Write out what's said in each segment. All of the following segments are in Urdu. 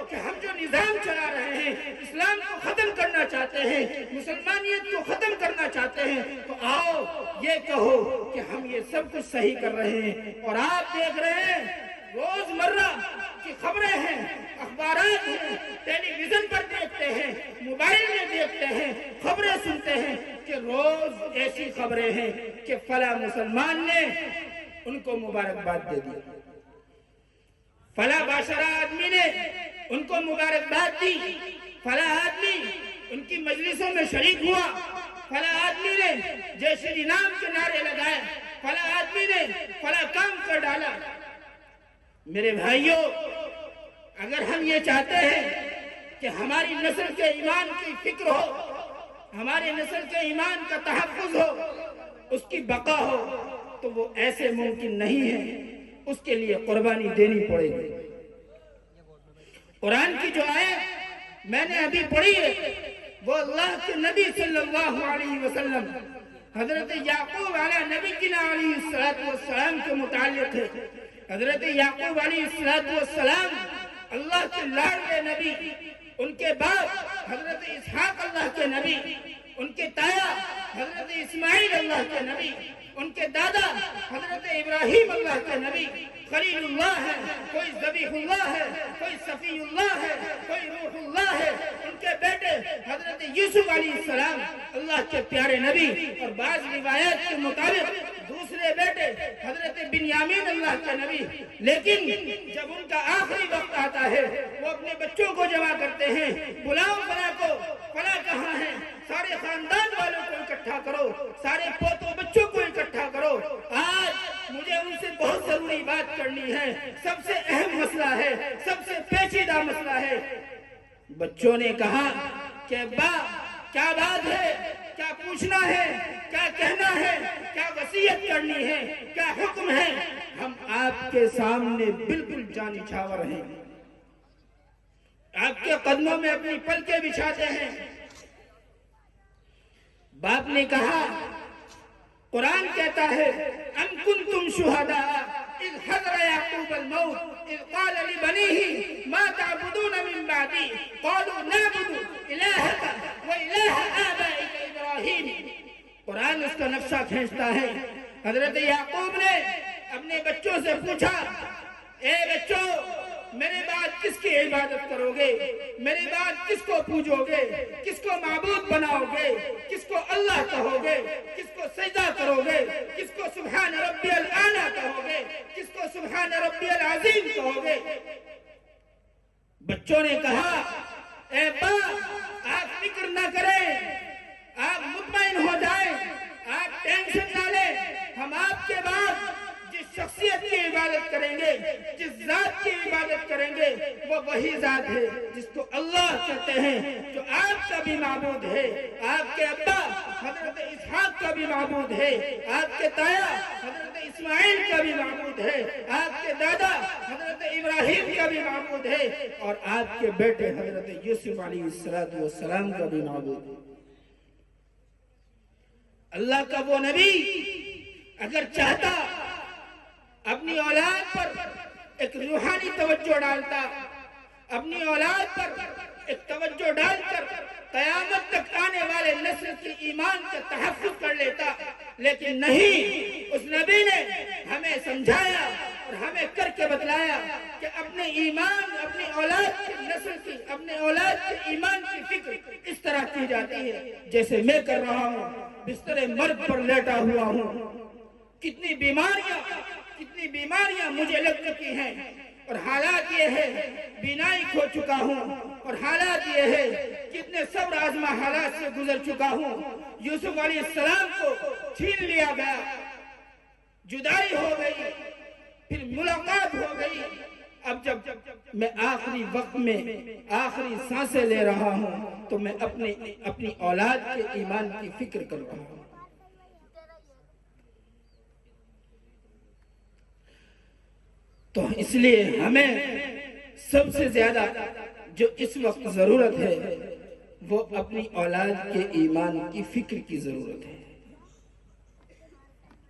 کہ ہم جو نظام چلا رہے ہیں، اسلام کو ختم کرنا چاہتے ہیں، مسلمانیت کو ختم کرنا چاہتے ہیں، تو آؤ یہ کہو کہ ہم یہ سب کچھ صحیح کر رہے ہیں۔ اور آپ دیکھ رہے ہیں روز مرہ کی خبریں ہیں، اخبارات ہیں، ٹیلی ویژن پر دیکھتے ہیں، موبائل میں دیکھتے ہیں، خبریں سنتے ہیں کہ روز ایسی خبریں ہیں کہ فلاں مسلمان نے ان کو مبارکباد دے دی، فلاں باشرہ آدمی نے ان کو مبارکباد دی، فلاں آدمی ان کی مجلسوں میں شریک ہوا، فلاں آدمی نے جے شری رام کے نعرے لگائے، فلاں آدمی نے فلاں کام کر ڈالا۔ میرے بھائیوں، اگر ہم یہ چاہتے ہیں کہ ہماری نسل کے ایمان کی فکر ہو، ہماری نسل کے ایمان کا تحفظ ہو، اس کی بقا ہو، تو وہ ایسے ممکن نہیں ہے، اس کے لیے قربانی دینی پڑے گی۔ قرآن کی جو آیت میں نے ابھی پڑھی ہے وہ اللہ کے نبی صلی اللہ علیہ وسلم حضرت یعقوب علیہ نبی علیہ السلام کے متعلق ہے۔ حضرت یعقوب علیہ السلام اللہ کے لاڈلے نبی، ان کے باپ حضرت اسحاق اللہ کے نبی، ان کے تایا حضرت اسماعیل اللہ کے نبی، ان کے دادا حضرت ابراہیم اللہ کے نبی، خلیل اللہ ہے، کوئی ذبیح اللہ ہے، کوئی صفی اللہ ہے، کوئی روح اللہ ہے، ان کے بیٹے حضرت یوسف علیہ السلام اللہ کے پیارے نبی، اور بعض روایات کے مطابق دوسرے بیٹے حضرت بنیامین اللہ کے نبی۔ لیکن جب ان کا آخری وقت آتا ہے وہ اپنے بچوں کو جمع کرتے ہیں، بلاؤ فلاں کو، فلاں کہاں ہیں، سارے خاندان والوں کو اکٹھا کرو، سارے پوتوں بچوں کو اکٹھا کرو، آج مجھے ان سے بہت ضروری بات کرنی ہے، سب سے اہم مسئلہ ہے، سب سے پیچیدہ مسئلہ ہے۔ بچوں نے کہا کہ ابا کیا بات ہے، کیا پوچھنا ہے، کیا کہنا ہے، کیا وصیت کرنی ہے، کیا حکم ہے؟ ہم آپ کے سامنے بالکل جان نچھاور ہیں، آپ کے قدموں میں اپنی پلکیں بچھاتے ہیں۔ باپ نے کہا، قرآن کہتا ہے ام کنتم شہداء اذ حضر یعقوب الموت اذ قال لبنیہ ما تعبدون من بعدی قالوا نعبد الہک و الہ آبائک ابراہیم۔ قرآن اس کا نقشہ کھینچتا ہے۔ حضرت یعقوب نے اپنے بچوں سے پوچھا، اے بچوں، میرے بعد کس کی عبادت کرو گے؟ میرے بعد کس کو پوجو گے؟ کس کو معبود بناؤ گے؟ کس کو اللہ کہو گے؟ کس کو سجدہ کرو گے؟ کس کو سبحان ربی الاعلیٰ کہو گے؟ کس کو سبحان ربی العظیم کہو گے؟ بچوں نے کہا، اے باپ آپ فکر نہ کریں، آپ مطمئن ہو جائیں، آپ ٹینشن نہ لیں، ہم آپ کے بعد جس شخصیت کی عبادت کریں گے، جس ذات کی عبادت کریں گے، وہ وہی ذات ہے جس کو اللہ کہتے ہیں، جو آپ کا بھی معبود ہے، آپ کے ابا حضرت اسحاق کا بھی معبود ہے، آپ کے تایا حضرت اسماعیل کا بھی معبود ہے، آپ کے دادا حضرت ابراہیم کا بھی معبود ہے، اور آپ کے بیٹے حضرت یوسف علیہ السلام کا بھی معبود ہے۔ اللہ کا وہ نبی اگر چاہتا اپنی اولاد پر ایک روحانی توجہ ڈالتا، اپنی اولاد پر ایک توجہ ڈال کر قیامت تک آنے والے نسل کی ایمان کا تحفظ کر لیتا، لیکن نہیں، اس نبی نے ہمیں سمجھایا اور ہمیں کر کے بتلایا کہ اپنے ایمان، اپنی اولاد کی نسل کی، اپنے اولاد کے ایمان کی فکر اس طرح کی جاتی ہے جیسے میں کر رہا ہوں، بستر مرگ پر لیٹا ہوا ہوں۔ کتنی بیماریاں مجھے لگ چکی ہیں، اور حالات یہ ہے بینائی کھو چکا ہوں، اور حالات یہ ہے کتنے صبر آزما حالات سے گزر چکا ہوں۔ یوسف علیہ السلام کو چھین لیا گیا، جدائی ہو گئی، پھر ملاقات ہو گئی۔ اب جب میں آخری وقت میں آخری سانسیں لے رہا ہوں تو میں اپنی اولاد کے ایمان کی فکر کر رہا ہوں۔ تو اس لیے ہمیں سب سے زیادہ جو اس وقت ضرورت ہے وہ اپنی اولاد کے ایمان کی فکر کی ضرورت ہے۔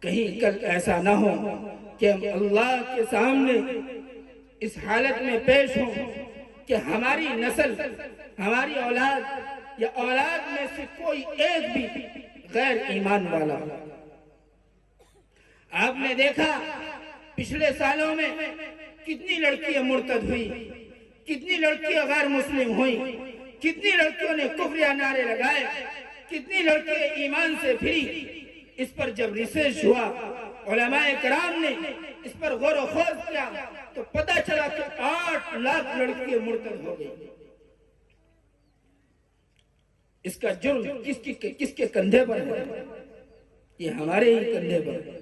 کہیں کل ایسا نہ ہو کہ ہم اللہ کے سامنے اس حالت میں پیش ہوں کہ ہماری نسل، ہماری اولاد یا اولاد میں سے کوئی ایک بھی غیر ایمان والا ہو۔ آپ نے دیکھا پچھلے سالوں میں کتنی لڑکیاں مرتد ہوئی، کتنی لڑکیاں غیر مسلم ہوئی، کتنی لڑکیوں نے کفریہ نعرے لگائے، کتنی لڑکیاں ایمان سے پھری۔ اس پر جب ریسرچ ہوا، علماء کرام نے اس پر غور و خوض کیا، تو پتہ چلا کہ 8 لاکھ لڑکیاں مرتد ہو گئی۔ اس کا جرم کس کے کندھے پر ہے؟ یہ ہمارے ہی کندھے پر ہے،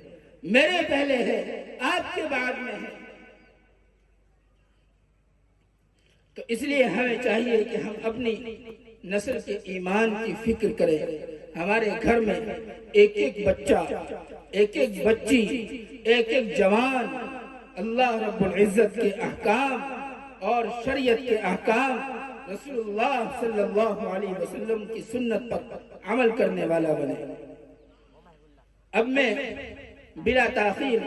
میرے پہلے ہے، آپ کے بعد میں ہے۔ تو اس لیے ہمیں چاہیے کہ ہم اپنی نسل کے ایمان کی فکر کریں۔ ہمارے گھر میں ایک ایک بچہ، ایک ایک بچی، ایک ایک جوان اللہ رب العزت کے احکام اور شریعت کے احکام، رسول اللہ صلی اللہ علیہ وسلم کی سنت پر عمل کرنے والا بنے۔ اب میں بلا تاخیر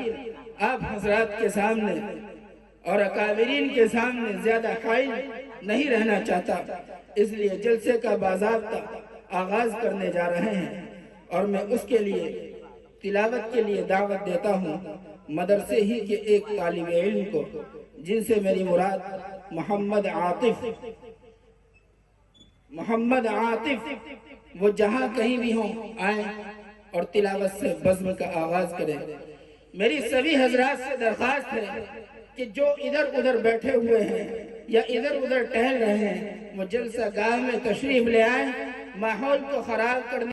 آپ حضرات کے سامنے اور اکابرین کے سامنے زیادہ قائل نہیں رہنا چاہتا، اس لیے جلسے کا باضابطہ آغاز کرنے جا رہے ہیں، اور میں اس کے لیے تلاوت کے لیے دعوت دیتا ہوں مدرسے ہی کے ایک طالب علم کو، جن سے میری مراد محمد عاطف، وہ جہاں کہیں بھی ہوں آئیں اور تلاوت سے بزم کا آغاز کریں۔ میری سبھی حضرات سے درخواست ہے کہ جو ادھر ادھر بیٹھے ہوئے ہیں یا ادھر ادھر ٹہل رہے ہیں، وہ جلسہ گاہ میں تشریف لے آئیں، ماحول کو خراب کرنے